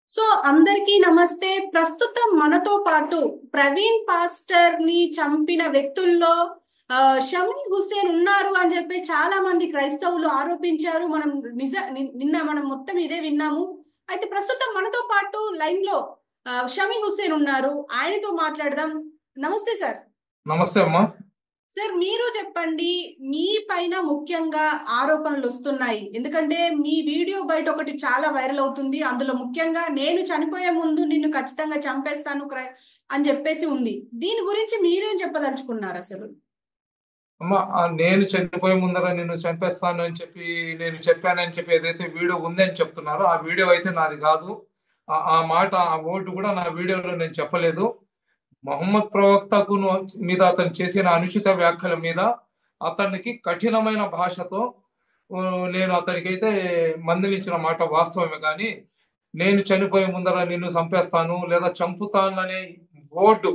So అందరికీ నమస్తే. ప్రస్తుతం మనతో పాటు ప్రవీణ్ పాస్టర్ ని చంపిన వ్యక్తుల్లో షమీర్ హుస్సేన్ ఉన్నారు అని చెప్పి చాలా మంది క్రైస్తవులు ఆరోపించారు. మనం నిన్న మనం మొత్తం ఇదే విన్నాము. అయితే ప్రస్తుతం మనతో పాటు లైన్ లో షమీర్ హుస్సేన్ ఉన్నారు. ఆయనతో మాట్లాడదాం. నమస్తే సార్. నమస్తే అమ్మా. సార్, మీరు చెప్పండి. మీ పైన ముఖ్యంగా ఆరోపణలు వస్తున్నాయి, ఎందుకంటే మీ వీడియో బయట ఒకటి చాలా వైరల్ అవుతుంది. అందులో ముఖ్యంగా నేను చనిపోయే ముందు నిన్ను ఖచ్చితంగా చంపేస్తాను అని చెప్పేసి ఉంది. దీని గురించి మీరేం చెప్పదలుచుకున్నారు అసలు? అమ్మా, నేను చనిపోయే ముందర నిన్ను చంపేస్తాను అని చెప్పి నేను చెప్పానని చెప్పి ఏదైతే వీడియో ఉందని చెప్తున్నారో ఆ వీడియో అయితే నాది కాదు. ఆ మాట, ఆ ఓటు కూడా నా వీడియోలో నేను చెప్పలేదు. మొహమ్మద్ ప్రవక్తకు మీద అతను చేసిన అనుచిత వ్యాఖ్యల మీద అతనికి కఠినమైన భాషతో ఆ, నేను అతనికైతే మందలించిన మాట వాస్తవమే. కానీ నేను చనిపోయే ముందర నిన్ను చంపేస్తాను లేదా చంపుతాననే బోర్డు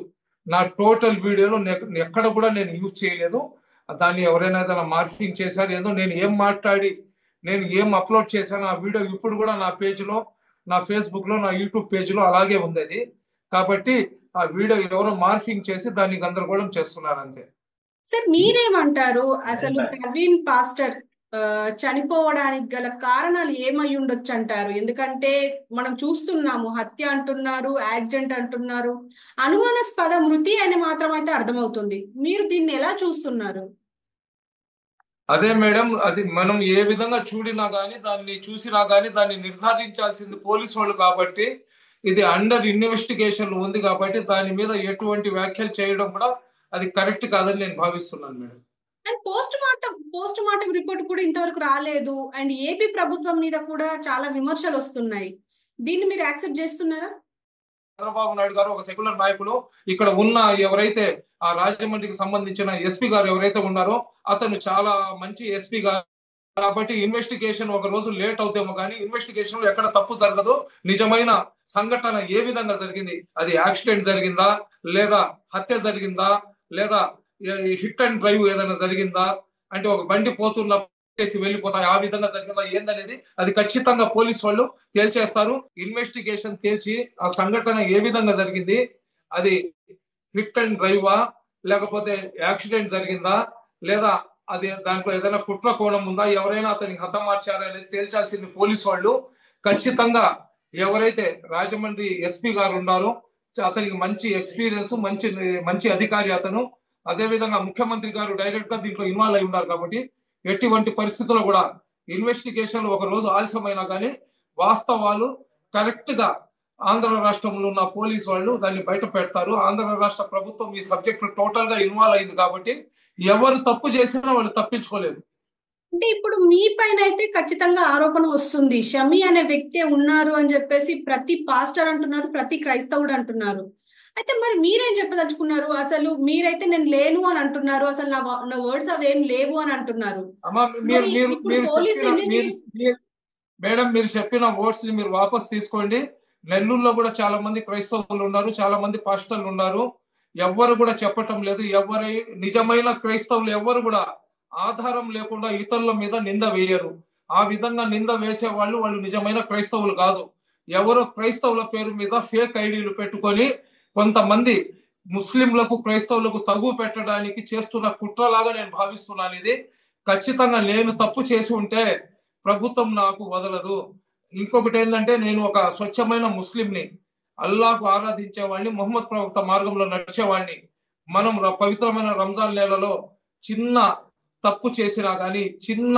నా టోటల్ వీడియోలో ఎక్కడ కూడా నేను యూజ్ చేయలేదు. దాన్ని ఎవరైనా ఏదైనా మార్ఫింగ్ చేశారు ఏదో, నేను ఏం మాట్లాడి నేను ఏం అప్లోడ్ చేశాను ఆ వీడియో ఇప్పుడు కూడా నా పేజ్లో, నా ఫేస్బుక్లో, నా యూట్యూబ్ పేజ్లో అలాగే ఉంది అది. కాబట్టి ఆ వీడియో ఎవరో మార్ఫింగ్ చేసి దాన్ని గందరగోళం చేస్తున్నారు అంతే. సార్, మీరేమంటారు? అసలు ప్రవీణ్ పాస్టర్ చనిపోవడానికి గల కారణాలు ఏమై ఉండొచ్చు అంటారు? ఎందుకంటే మనం చూస్తున్నాము, హత్య అంటున్నారు, యాక్సిడెంట్ అంటున్నారు, అనుమానాస్పద మృతి అని మాత్రం అయితే అర్థమవుతుంది. మీరు దీన్ని ఎలా చూస్తున్నారు? అదే మేడం, అది మనం ఏ విధంగా చూడినా గానీ దాన్ని చూసినా గానీ దాన్ని నిర్ధారించాల్సింది పోలీసు వాళ్ళు. కాబట్టి ఇది అండర్ ఇన్వెస్టిగేషన్ ఉంది కాబట్టి దాని మీద ఎటువంటి వ్యాఖ్యలు చేయడం కూడా అది కరెక్ట్ కాదని నేను భావిస్తున్నాను madam. And post mortem report కూడా ఇంతవరకు రాలేదు. అండ్ ఏపీ ప్రభుత్వం మీద కూడా చాలా విమర్శలు వస్తున్నాయి. దీన్ని మీరు యాక్సెప్ట్ చేస్తున్నారా? చంద్రబాబు నాయుడు గారు ఒక సెక్యులర్ నాయకులు. ఇక్కడ ఉన్న ఎవరైతే ఆ రాజమండ్రికి సంబంధించిన ఎస్పీ గారు ఎవరైతే ఉన్నారో అతను చాలా మంచి ఎస్పీ గారు. కాబట్టి ఇన్వెస్టిగేషన్ ఒక రోజు లేట్ అవుతేమో కానీ ఇన్వెస్టిగేషన్ లో ఎక్కడ తప్పు జరగదు. నిజమైన సంఘటన ఏ విధంగా జరిగింది, అది యాక్సిడెంట్ జరిగిందా లేదా హత్య జరిగిందా లేదా హిట్ అండ్ డ్రైవ్ ఏదైనా జరిగిందా, అంటే ఒక బండి పోతున్న చేసి వెళ్ళిపోతాయి ఆ విధంగా జరిగిందా ఏందనేది అది ఖచ్చితంగా పోలీస్ వాళ్ళు తేల్చేస్తారు. ఇన్వెస్టిగేషన్ తేల్చి ఆ సంఘటన ఏ విధంగా జరిగింది, అది హిట్ అండ్ డ్రైవా లేకపోతే యాక్సిడెంట్ జరిగిందా లేదా అది దాంట్లో ఏదైనా కుట్ర కోణం ఉందా, ఎవరైనా అతనికి హతమార్చారా అనేది తేల్చాల్సింది పోలీసు వాళ్ళు. ఖచ్చితంగా ఎవరైతే రాజమండ్రి ఎస్పీ గారు ఉన్నారో అతనికి మంచి ఎక్స్పీరియన్స్, మంచి మంచి అధికారి అతను. అదే విధంగా ముఖ్యమంత్రి గారు డైరెక్ట్ గా దీంట్లో ఇన్వాల్వ్ అయి ఉన్నారు కాబట్టి ఎటువంటి పరిస్థితుల్లో కూడా ఇన్వెస్టిగేషన్ ఒక రోజు ఆలస్యమైనా కానీ వాస్తవాలు కరెక్ట్ గా ఆంధ్ర రాష్ట్రంలో ఉన్న పోలీసు వాళ్ళు దాన్ని బయట పెడతారు. ఆంధ్ర రాష్ట్ర ప్రభుత్వం ఈ సబ్జెక్ట్ టోటల్ గా ఇన్వాల్వ్ అయింది కాబట్టి ఎవరు తప్పు చేసినా వాళ్ళు తప్పించుకోలేదు. అంటే ఇప్పుడు మీ పైన అయితే ఖచ్చితంగా ఆరోపణ వస్తుంది, షమి అనే వ్యక్తే ఉన్నారు అని చెప్పేసి ప్రతి పాస్టర్ అంటున్నారు, ప్రతి క్రైస్తవుడు అంటున్నారు. అయితే మరి మీరేం చెప్పదలుచుకున్నారు? అసలు మీరైతే నేను లేను అని అంటున్నారు, అసలు నా వర్డ్స్ అవేం లేవు అని అంటున్నారు. అమ్మా, మీరు మరి మీరు ఇప్పుడు మీరు పోలీస్ చెప్పిన ఇన్వెస్టిగేషన్. మేడం, మీరు చెప్పిన వర్డ్స్ ని మీరు వాపస్ తీసుకోండి. నెల్లూరులో కూడా చాలా మంది క్రైస్తవులు ఉన్నారు, చాలా మంది పాస్టర్లు ఉన్నారు. ఎవ్వరు కూడా చెప్పటం లేదు. ఎవరి నిజమైన క్రైస్తవులు ఎవ్వరు కూడా ఆధారం లేకుండా ఇతరుల మీద నింద వేయరు. ఆ విధంగా నింద వేసే వాళ్ళు వాళ్ళు నిజమైన క్రైస్తవులు కాదు. ఎవరో క్రైస్తవుల పేరు మీద ఫేక్ ఐడీలు పెట్టుకొని కొంతమంది ముస్లింలకు క్రైస్తవులకు తగు పెట్టడానికి చేస్తున్న కుట్రలాగా నేను భావిస్తున్నాను ఇది. ఖచ్చితంగా నేను తప్పు చేసి ఉంటే ప్రభుత్వం నాకు వదలదు. ఇంకొకటి ఏంటంటే నేను ఒక స్వచ్ఛమైన ముస్లింని, అల్లాహకు ఆరాధించేవాడిని, మొహమ్మద్ ప్రవక్త మార్గంలో నడిచేవాడిని. మనం పవిత్రమైన రంజాన్ నెలలో చిన్న తప్పు చేసినా గానీ, చిన్న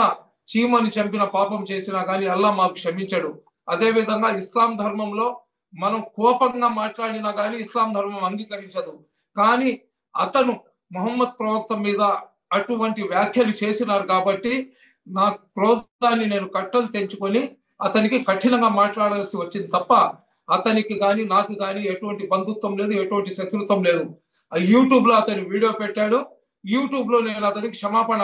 చీమని చంపిన పాపం చేసినా గానీ అల్లా మాకు క్షమించడు. అదే విధంగా ఇస్లాం ధర్మంలో మనం కోపంగా మాట్లాడినా గానీ ఇస్లాం ధర్మం అంగీకరించదు. కానీ అతను మొహమ్మద్ ప్రవక్త మీద అటువంటి వ్యాఖ్యలు చేసినారు కాబట్టి నా క్రోధాన్ని నేను కట్టలు తెంచుకొని అతనికి కఠినంగా మాట్లాడాల్సి వచ్చింది తప్ప అతనికి కానీ నాకు కానీ ఎటువంటి బంధుత్వం లేదు, ఎటువంటి శత్రుత్వం లేదు. యూట్యూబ్ లో అతని వీడియో పెట్టాడు. యూట్యూబ్ లో నేను అతనికి క్షమాపణ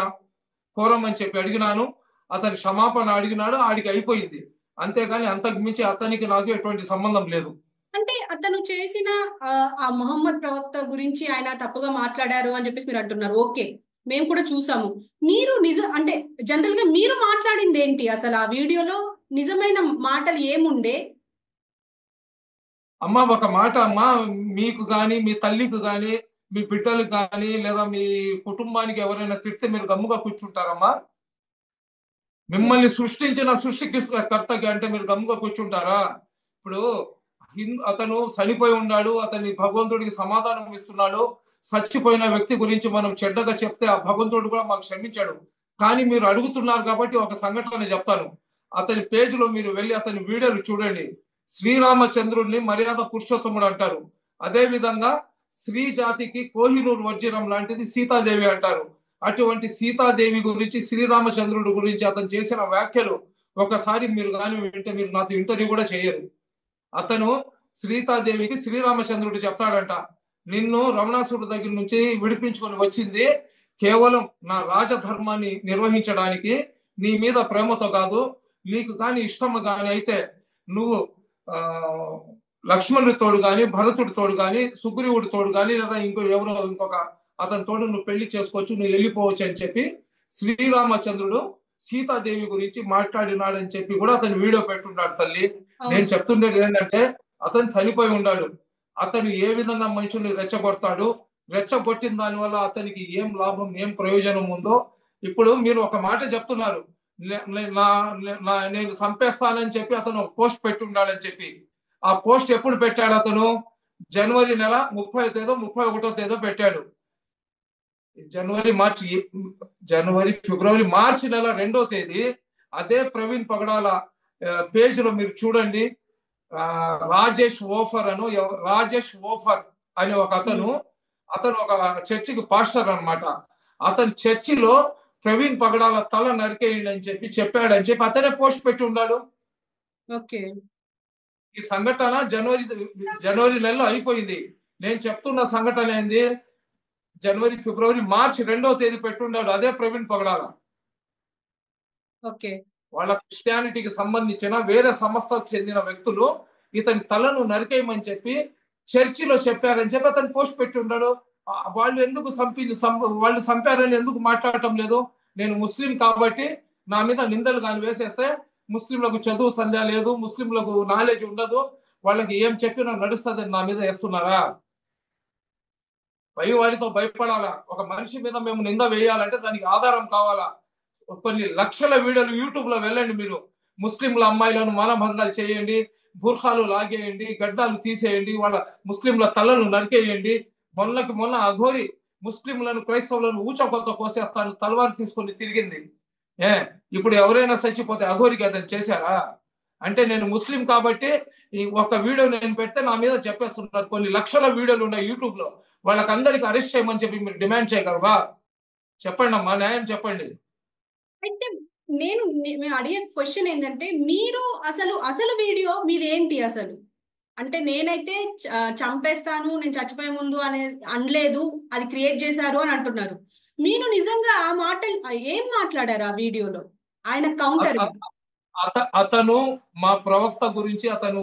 కోరమని చెప్పి అడిగినాను. అతని క్షమాపణ అడిగినాడు, ఆడికి అయిపోయింది. అంతేగాని అంతకు మించి అతనికి నాకు ఎటువంటి సంబంధం లేదు. అంటే అతను చేసిన ఆ ఆ మొహమ్మద్ ప్రవక్త గురించి ఆయన తప్పుగా మాట్లాడారు అని చెప్పేసి మీరు అంటున్నారు. ఓకే, మేము కూడా చూసాము. మీరు అంటే జనరల్ గా మీరు మాట్లాడింది ఏంటి? అసలు ఆ వీడియోలో నిజమైన మాటలు ఏముండే? అమ్మా ఒక మాట అమ్మా, మీకు గాని మీ తల్లికి గాని మీ బిడ్డలకు గాని లేదా మీ కుటుంబానికి ఎవరైనా తిడితే మీరు గమ్ముగా కూర్చుంటారమ్మా? మిమ్మల్ని సృష్టించిన సృష్టికర్తకి అంటే మీరు గమ్ముగా కూర్చుంటారా? ఇప్పుడు అతను చనిపోయి ఉన్నాడు, అతని భగవంతుడికి సమాధానం ఇస్తున్నాడు. చచ్చిపోయిన వ్యక్తి గురించి మనం చెడ్డగా చెప్తే ఆ భగవంతుడు కూడా మాకు క్షమించాడు. కానీ మీరు అడుగుతున్నారు కాబట్టి ఒక సంఘటన చెప్తాను. అతని పేజీలో మీరు వెళ్ళి అతని వీడియోలు చూడండి. శ్రీరామచంద్రుడిని మర్యాద పురుషోత్తముడు అంటారు. అదే విధంగా స్త్రీ జాతికి కోహినూరు వజ్రం లాంటిది సీతాదేవి అంటారు. అటువంటి సీతాదేవి గురించి, శ్రీరామచంద్రుడి గురించి అతను చేసిన వ్యాఖ్యలు ఒకసారి మీరు కానీ వింటే మీరు నాతో ఇంటర్వ్యూ కూడా చేయరు. అతను సీతాదేవికి శ్రీరామచంద్రుడు చెప్తాడంట, నిన్ను రమణాసురుడి దగ్గర నుంచి విడిపించుకొని వచ్చింది కేవలం నా రాజధర్మాన్ని నిర్వహించడానికి, నీ మీద ప్రేమతో కాదు. నీకు కానీ ఇష్టం కానీ అయితే నువ్వు లక్ష్మణుడి తోడు కానీ, భరతుడి తోడు కానీ, సుగ్రీవుడి తోడు కానీ, లేదా ఇంకొక అతని తోడు నువ్వు పెళ్లి చేసుకోవచ్చు, నువ్వు వెళ్ళిపోవచ్చు అని చెప్పి శ్రీరామచంద్రుడు సీతాదేవి గురించి మాట్లాడినాడని చెప్పి కూడా అతను వీడియో పెట్టున్నాడు తల్లి. నేను చెప్తుండేది ఏంటంటే, అతను చనిపోయి ఉన్నాడు. అతను ఏ విధంగా మనుషుల్ని రెచ్చగొడతాడు, రెచ్చగొట్టిన దాని వల్ల అతనికి ఏం లాభం, ఏం ప్రయోజనం ఉందో ఇప్పుడు మీరు ఒక మాట చెప్తున్నారు. నేను చంపేస్తానని చెప్పి అతను పోస్ట్ పెట్టున్నాడని చెప్పి. ఆ పోస్ట్ ఎప్పుడు పెట్టాడు? అతను జనవరి నెల 30వ తేదీ 31వ తేదీ పెట్టాడు. ఫిబ్రవరి మార్చి నెల 2వ తేదీ అదే ప్రవీణ్ పగడాల పేజీలో మీరు చూడండి. రాజేష్ ఓఫర్ అనే ఒక అతను ఒక చర్చికి పాస్టర్ అన్నమాట. అతని చర్చిలో ప్రవీణ్ పగడాల తల నరికేయండి అని చెప్పి చెప్పాడని చెప్పి అతనే పోస్ట్ పెట్టి ఉన్నాడు. ఈ సంఘటన జనవరి నెలలో అయిపోయింది. నేను చెప్తున్న సంఘటన ఏంది, జనవరి ఫిబ్రవరి మార్చి 2వ తేదీ పెట్టున్నాడు అదే ప్రవీణ్ పగడాల. వాళ్ళ క్రిస్టియానిటీకి సంబంధించిన వేరే సంస్థకు చెందిన వ్యక్తులు ఇతని తలను నరికేయమని చెప్పి చర్చిలో చెప్పారని చెప్పి అతను పోస్ట్ పెట్టి ఉన్నాడు. వాళ్ళు ఎందుకు వాళ్ళు చంపారని ఎందుకు మాట్లాడటం లేదు? నేను ముస్లిం కాబట్టి నా మీద నిందలు కానీ వేసేస్తే ముస్లింలకు చదువు సంధ్య లేదు, ముస్లింలకు నాలెడ్జ్ ఉండదు, వాళ్ళకి ఏం చెప్పినా నడుస్తుంది నా మీద వేస్తున్నారా? వాడితో భయపడాలా? ఒక మనిషి మీద మేము నింద వేయాలంటే దానికి ఆధారం కావాలా? కొన్ని లక్షల వీడియోలు యూట్యూబ్ లో వెళ్ళండి మీరు. ముస్లింల అమ్మాయిలను మానభంగాలు చేయండి, బుర్ఖాలు లాగేయండి, గడ్డాలు తీసేయండి, వాళ్ళ ముస్లింల తలను నరికేయండి. మొన్న అఘోరి ముస్లింలను క్రైస్తవులను ఊచకొత్త కోసేస్తాను తలవారు తీసుకొని తిరిగింది. ఇప్పుడు ఎవరైనా చచ్చిపోతే అఘోరికి అతను చేశారా? అంటే నేను ముస్లిం కాబట్టి ఈ ఒక్క వీడియో నేను పెడితే నా మీద చెప్పేస్తున్నారు. కొన్ని లక్షల వీడియోలు ఉన్నాయి యూట్యూబ్ లో. వాళ్ళకందరికి అరెస్ట్ చేయమని చెప్పి మీరు డిమాండ్ చేయగలరా? చెప్పండి అమ్మా, న్యాయం చెప్పండి. అంటే మేము అడిగే క్వశ్చన్ ఏంటంటే, మీరు అసలు వీడియో మీదేంటి అసలు? అంటే నేనైతే చంపేస్తాను, నేను చచ్చిపోయే ముందు అని అనలేదు, అది క్రియేట్ చేశారు అని అంటున్నారు. మీరు నిజంగా ఆ మాటలు ఏం మాట్లాడారు ఆ వీడియోలో? ఆయన కౌంటర్ అతను మా ప్రవక్త గురించి అతను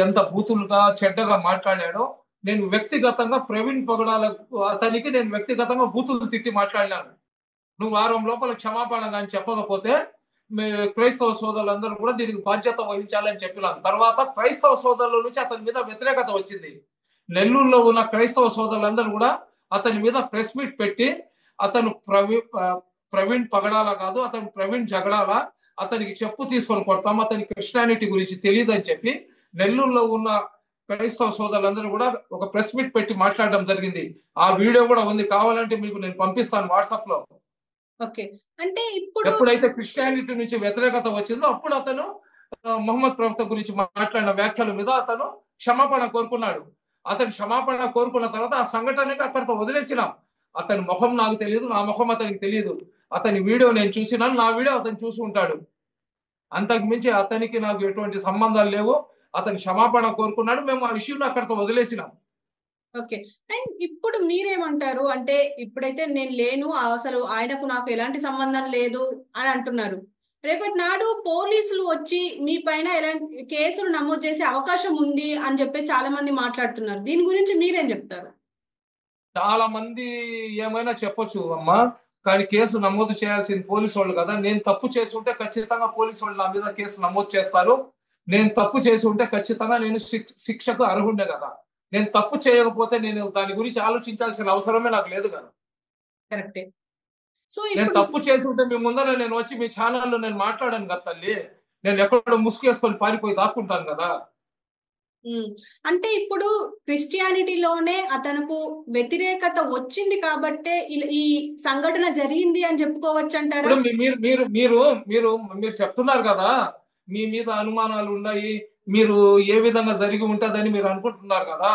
ఎంత బూతులుగా చెడ్డగా మాట్లాడాడో నేను వ్యక్తిగతంగా ప్రవీణ్ పగడాల అతనికి నేను వ్యక్తిగతంగా బూతులు తిట్టి మాట్లాడినాను. నువ్వు వారం లోపల క్షమాపణ కానీ చెప్పకపోతే క్రైస్తవ సోదరులందరూ కూడా దీనికి బాధ్యత వహించాలని చెప్పినాను. తర్వాత క్రైస్తవ సోదరుల నుంచి అతని మీద వ్యతిరేకత వచ్చింది. నెల్లూరులో ఉన్న క్రైస్తవ సోదరులందరూ కూడా అతని మీద ప్రెస్ మీట్ పెట్టి అతను ప్రవీణ్ పగడాల కాదు, అతను ప్రవీణ్ జగడాల, అతనికి చెప్పు తీసుకొని కొడతాం, అతని క్రిస్టియానిటీ గురించి తెలియదని చెప్పి నెల్లూరులో ఉన్న క్రైస్తవ సోదరులందరూ కూడా ఒక ప్రెస్ మీట్ పెట్టి మాట్లాడడం జరిగింది. ఆ వీడియో కూడా ఉంది, కావాలంటే మీకు నేను పంపిస్తాను వాట్సాప్ లో. అంటే ఇప్పుడు ఎప్పుడైతే క్రిస్టియానిటీ నుంచి వ్యతిరేకత వచ్చిందో అప్పుడు అతను మొహమ్మద్ ప్రవక్త గురించి మాట్లాడిన వ్యాఖ్యల మీద అతను క్షమాపణ కోరుకున్నాడు. అతను క్షమాపణ కోరుకున్న తర్వాత ఆ సంఘటనకి అక్కడితో వదిలేసినాం. అతని ముఖం నాకు తెలియదు, నా ముఖం అతనికి తెలియదు. అతని వీడియో నేను చూసినాను, నా వీడియో అతను చూసి ఉంటాడు. అంతకు మించి అతనికి నాకు ఎటువంటి సంబంధాలు లేవు. అతను క్షమాపణ కోరుకున్నాడు, మేము ఆ విషయంలో అక్కడితో వదిలేసినాం. అండ్ ఇప్పుడు మీరేమంటారు? అంటే ఇప్పుడైతే నేను లేను, అసలు ఆయనకు నాకు ఎలాంటి సంబంధం లేదు అని అంటున్నారు. రేపటి నాడు పోలీసులు వచ్చి మీ పైన ఎలాంటి కేసులు నమోదు చేసే అవకాశం ఉంది అని చెప్పేసి చాలా మంది మాట్లాడుతున్నారు. దీని గురించి మీరేం చెప్తారు? చాలా మంది ఏమైనా చెప్పొచ్చు అమ్మా, కానీ కేసు నమోదు చేయాల్సింది పోలీసు వాళ్ళు కదా. నేను తప్పు చేసి ఉంటే ఖచ్చితంగా పోలీసు వాళ్ళు నా మీద కేసు నమోదు చేస్తారు. నేను తప్పు చేసి ఉంటే ఖచ్చితంగా నేను శిక్షకు అర్హుండే కదా. నేను తప్పు చేయకపోతే నేను దాని గురించి ఆలోచించాల్సిన అవసరమే నాకు లేదు కదా. కరెక్టే. సో నేను ఇప్పుడు తప్పు చేసి ఉంటే మీ ముందర నేను వచ్చి మీ ఛానల్లో నేను మాట్లాడాను కదా తల్లి. నేను ఎక్కడో ముసుగేసుకొని పారిపోయి దాక్కుంటాను కదా. అంటే ఇప్పుడు క్రిస్టియానిటీలోనే అతనుకు వ్యతిరేకత వచ్చింది కాబట్టే ఈ సంఘటన జరిగింది అని చెప్పుకోవచ్చు అంటారా? ఇప్పుడు మీరు మీరు మీరు మీరు మీరు చెప్తున్నారు కదా, మీ మీద అనుమానాలు ఉన్నాయి, మీరు ఏ విధంగా జరిగి ఉంటదని మీరు అనుకుంటున్నారు కదా.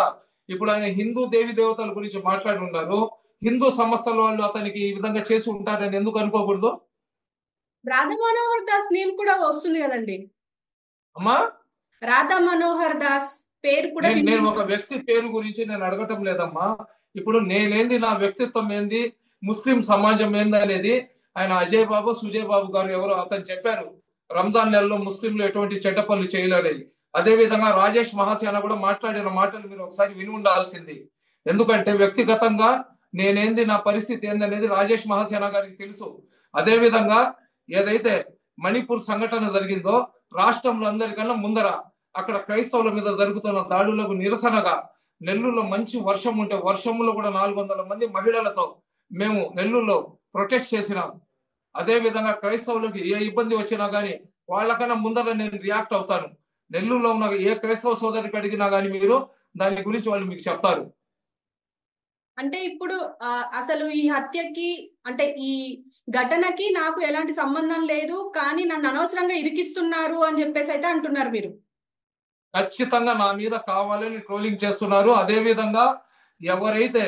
ఇప్పుడు ఆయన హిందూ దేవి దేవతల గురించి మాట్లాడి ఉన్నారు. హిందూ సంస్థల వాళ్ళు అతనికి ఈ విధంగా చేసి ఉంటారని ఎందుకు అనుకోకూడదు? రాధా మనోహర్ దాస్ నేమ్ కూడా వస్తుంది కదండి. అమ్మా, రాధా మనోహర్ దాస్ పేరు కూడా నేను ఒక వ్యక్తి పేరు గురించి నేను అడగటం లేదమ్మా. ఇప్పుడు నేనేంది, నా వ్యక్తిత్వం ఏంది, ముస్లిం సమాజం ఏంది అనేది ఆయన అజయ్ బాబు సుజయ్ బాబు గారు ఎవరో అతను చెప్పారు. రంజాన్ నెలలో ముస్లింలు ఎటువంటి చెడ్డ పనులు చేయలేరని. అదే విధంగా రాజేష్ మహాసేన కూడా మాట్లాడిన మాటలు మీరు ఒకసారి విని ఉండాల్సింది. ఎందుకంటే వ్యక్తిగతంగా నేనేంది, నా పరిస్థితి ఏంది అనేది రాజేష్ మహాసేన గారికి తెలుసు. అదే విధంగా ఏదైతే మణిపూర్ సంఘటన జరిగిందో రాష్ట్రంలో అందరికన్నా ముందర అక్కడ క్రైస్తవుల మీద జరుగుతున్న దాడులకు నిరసనగా నెల్లూరులో మంచి వర్షం ఉంటే వర్షంలో కూడా 400 మంది మహిళలతో మేము నెల్లూరులో ప్రొటెస్ట్ చేసినాం. అదే విధంగా క్రైస్తవులకు ఏ ఇబ్బంది వచ్చినా గానీ వాళ్ళకన్నా ముందర నేను రియాక్ట్ అవుతాను. నెల్లూరులో ఉన్న ఏ క్రైస్తవ సోదరికి అడిగినా గానీ మీరు దాని గురించి వాళ్ళు మీకు చెప్తారు. అంటే ఇప్పుడు అసలు ఈ హత్యకి అంటే ఈ ఘటనకి నాకు ఎలాంటి సంబంధం లేదు, కానీ నన్ను అనవసరంగా ఇరికిస్తున్నారు అని చెప్పేసి అయితే అంటున్నారు మీరు. ఖచ్చితంగా నా మీద కావాలని ట్రోలింగ్ చేస్తున్నారు. అదే విధంగా ఎవరైతే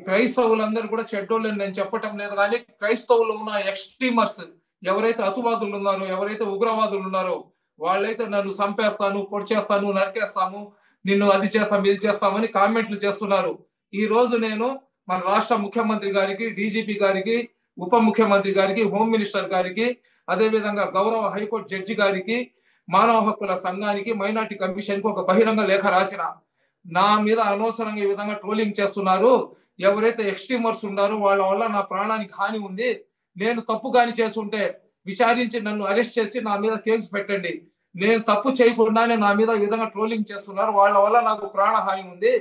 క్రైస్తవులందరూ కూడా చెడ్డోళ్ళని నేను చెప్పటం లేదు, కానీ క్రైస్తవులు ఉన్న ఎక్స్ట్రీమర్స్ ఎవరైతే అతువాదులు ఉన్నారో, ఎవరైతే ఉగ్రవాదులు ఉన్నారో వాళ్ళైతే నన్ను చంపేస్తాను, పొడిచేస్తాను, నరికేస్తాము, నిన్ను అది చేస్తాం ఇది చేస్తామని కామెంట్లు చేస్తున్నారు. ఈ రోజు నేను మన రాష్ట్ర ముఖ్యమంత్రి గారికి, డీజీపీ గారికి, ఉప ముఖ్యమంత్రి గారికి, హోమ్ మినిస్టర్ గారికి, అదే విధంగా గౌరవ హైకోర్టు జడ్జి గారికి, మానవ హక్కుల సంఘానికి, మైనార్టీ కమిషన్ కు ఒక బహిరంగ లేఖ రాసిన. నా మీద అనవసరంగా ఈ విధంగా ట్రోలింగ్ చేస్తున్నారు. ఎవరైతే ఎక్స్ట్రీమర్స్ ఉన్నారో వాళ్ళ వల్ల నా ప్రాణానికి హాని ఉంది. నేను తప్పు కాని చేస్తుంటే విచారించి నన్ను అరెస్ట్ చేసి నా మీద కేసు పెట్టండి. నేను తప్పు చేయకుండానే నా మీద ఈ విధంగా ట్రోలింగ్ చేస్తున్నారు. వాళ్ళ వల్ల నాకు ప్రాణహాని ఉంది.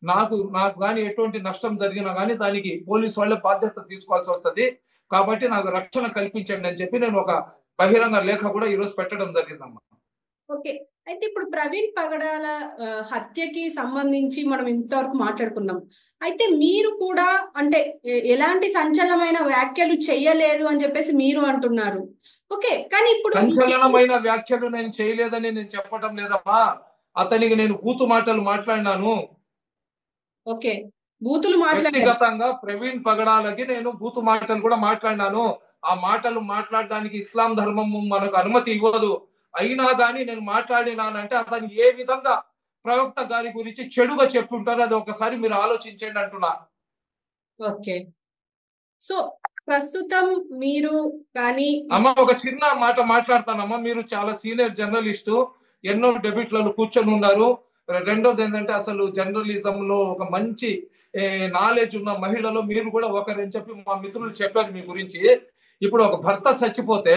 నాకు కానీ ఎటువంటి నష్టం జరిగినా కానీ దానికి పోలీసు వాళ్ళే బాధ్యత తీసుకోవాల్సి వస్తుంది. కాబట్టి నాకు రక్షణ కల్పించండి అని చెప్పి నేను ఒక బహిరంగ లేఖ కూడా ఈరోజు పెట్టడం జరిగిందమ్మా. ఓకే. అయితే ఇప్పుడు ప్రవీణ్ పగడాల హత్యకి సంబంధించి మనం ఇంతవరకు మాట్లాడుకున్నాం. అయితే మీరు కూడా అంటే ఎలాంటి సంచలనమైన వ్యాఖ్యలు చేయలేదు అని చెప్పేసి మీరు అంటున్నారు. ఓకే, కానీ ఇప్పుడు సంచలనమైన వ్యాఖ్యలు నేను చేయలేదని నేను చెప్పటం లేదమ్మా. అతనికి నేను బూతు మాటలు మాట్లాడినాను. ఓకే, బూతులు మాట్లాడారు. వ్యక్తిగతంగా ప్రవీణ్ పగడాలకి నేను బూతు మాటలు కూడా మాట్లాడినాను. ఆ మాటలు మాట్లాడడానికి ఇస్లాం ధర్మం మనకు అనుమతి ఇవ్వదు. అయినా కానీ నేను మాట్లాడినానంటే అతను ఏ విధంగా ప్రవక్త గారి గురించి చెడుగా చెప్పుంటారో అది ఒకసారి మీరు ఆలోచించండి అంటున్నా. ఓకే, సో ప్రస్తుతం మీరు కానీ అమ్మ ఒక చిన్న మాట మాట్లాడతానమ్మా. మీరు చాలా సీనియర్ జర్నలిస్టు, ఎన్నో డెబిట్లలో కూర్చొని ఉన్నారు. రెండోది ఏంటంటే అసలు జర్నలిజం లో ఒక మంచి నాలెడ్జ్ ఉన్న మహిళలో మీరు కూడా ఒకరని చెప్పి మా మిత్రులు చెప్పారు మీ గురించి. ఇప్పుడు ఒక భర్త చచ్చిపోతే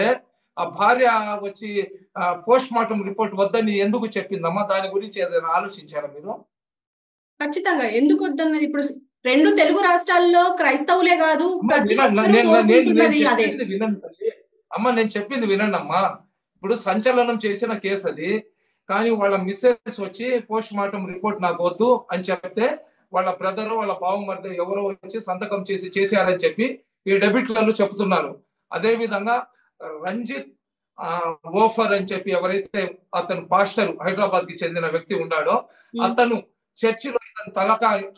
ఆ భార్య వచ్చి పోస్ట్ మార్టం రిపోర్ట్ వద్దని ఎందుకు చెప్పిందమ్మా? దాని గురించి ఏదైనా ఆలోచించారా మీరు? ఖచ్చితంగా ఎందుకు వద్దన్నది. ఇప్పుడు రెండు తెలుగు రాష్ట్రాల్లో క్రైస్తవులే కాదు ప్రతి ఒక్కరూ నేను కోరుకుంటున్నది అదే. చెప్పింది వినండి తల్లి. అమ్మ నేను చెప్పింది వినండి అమ్మా. ఇప్పుడు సంచలనం చేసిన కేసు అది. కానీ వాళ్ళ మిస్సెస్ వచ్చి పోస్ట్ మార్టం రిపోర్ట్ నాకు వద్దు అని చెప్తే వాళ్ళ బ్రదర్ వాళ్ళ బావమరిది ఎవరో వచ్చి సంతకం చేశారని చెప్పి ఈ డెబిట్లలో చెప్తున్నారు. అదే విధంగా రంజిత్ ఓఫర్ అని చెప్పి ఎవరైతే అతను పాస్టర్ హైదరాబాద్ కి చెందిన వ్యక్తి ఉన్నాడో అతను చర్చిలో ఇతను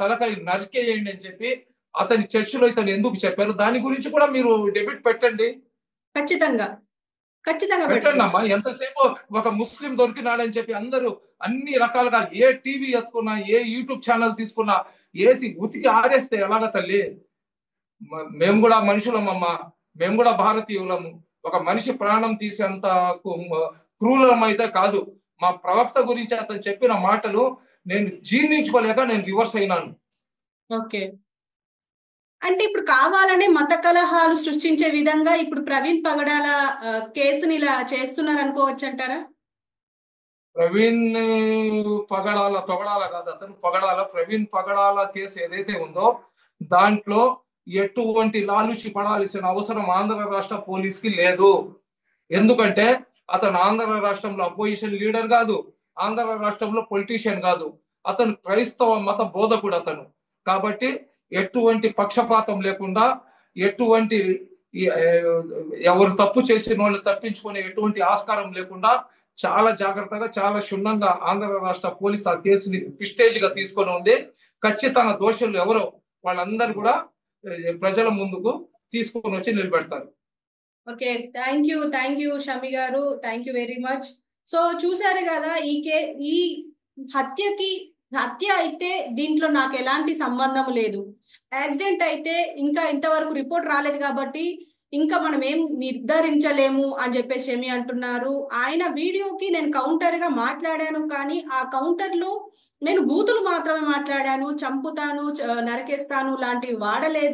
తలకాయ నరికేయండి అని చెప్పి అతని చర్చిలో ఇతను ఎందుకు చెప్పారు దాని గురించి కూడా మీరు డెబిట్ పెట్టండి. ఖచ్చితంగా ఖచ్చితంగా పెట్టండి అమ్మా. ఎంతసేపు ఒక ముస్లిం దొరికినాడని చెప్పి అందరూ అన్ని రకాలుగా ఏ టీవీ ఎత్తుకున్నా ఏ యూట్యూబ్ ఛానల్ తీసుకున్నా ఏసి ఉతికి ఆరేస్తే ఎలాగ తల్లి? మేము కూడా మనుషులమమ్మా, మేము కూడా భారతీయులము. ఒక మనిషి ప్రాణం తీసేంత క్రూరం అయితే కాదు. మా ప్రవక్త గురించి అతను చెప్పిన మాటలు నేను జీర్ణించుకోలేక నేను రివర్స్ అయినాను. ఓకే, అంటే ఇప్పుడు కావాలనే మత కలహాలు సృష్టించే విధంగా ఇప్పుడు ప్రవీణ్ పగడాల కేసుని ఇలా చేస్తున్నారు అనుకోవచ్చు అంటారా? ప్రవీణ్ తొగడాల కాదు, అతను ప్రవీణ్ పగడాల కేసు ఏదైతే ఉందో దాంట్లో ఎటువంటి లాలూచి పడాల్సిన అవసరం ఆంధ్ర రాష్ట్ర పోలీస్ కి లేదు. ఎందుకంటే అతను ఆంధ్ర రాష్ట్రంలో అపోజిషన్ లీడర్ కాదు, ఆంధ్ర రాష్ట్రంలో పొలిటీషియన్ కాదు, అతను క్రైస్తవ మత బోధకుడు అతను. కాబట్టి ఎటువంటి పక్షపాతం లేకుండా, ఎటువంటి ఎవరు తప్పు చేసిన వాళ్ళు తప్పించుకునే ఎటువంటి ఆస్కారం లేకుండా చాలా జాగ్రత్తగా, చాలా క్షుణ్ణంగా ఆంధ్ర రాష్ట్ర పోలీస్ ఆ కేసుని ప్రిస్టేజ్ గా తీసుకొని ఉంది. ఖచ్చితంగా దోషులు ఎవరో వాళ్ళందరూ కూడా ప్రజల ముందుకు తీసుకొని వచ్చి నిలబెడతారు. ఓకే, థ్యాంక్ యూ షమి గారు, thank you very much. So చూసారు కదా, ఈ హత్య అయితే దీంట్లో నాకు ఎలాంటి సంబంధం లేదు. యాక్సిడెంట్ అయితే ఇంకా ఇంతవరకు రిపోర్ట్ రాలేదు కాబట్టి ఇంకా మనం ఏం నిర్ధారించలేము అని చెప్పేసి షమి అంటున్నారు. ఆయన వీడియోకి నేను కౌంటర్ గా మాట్లాడాను, కానీ ఆ కౌంటర్ లో నేను బూతులు మాత్రమే మాట్లాడాను, చంపుతాను, నరకేస్తాను లాంటివి వాడలేదు.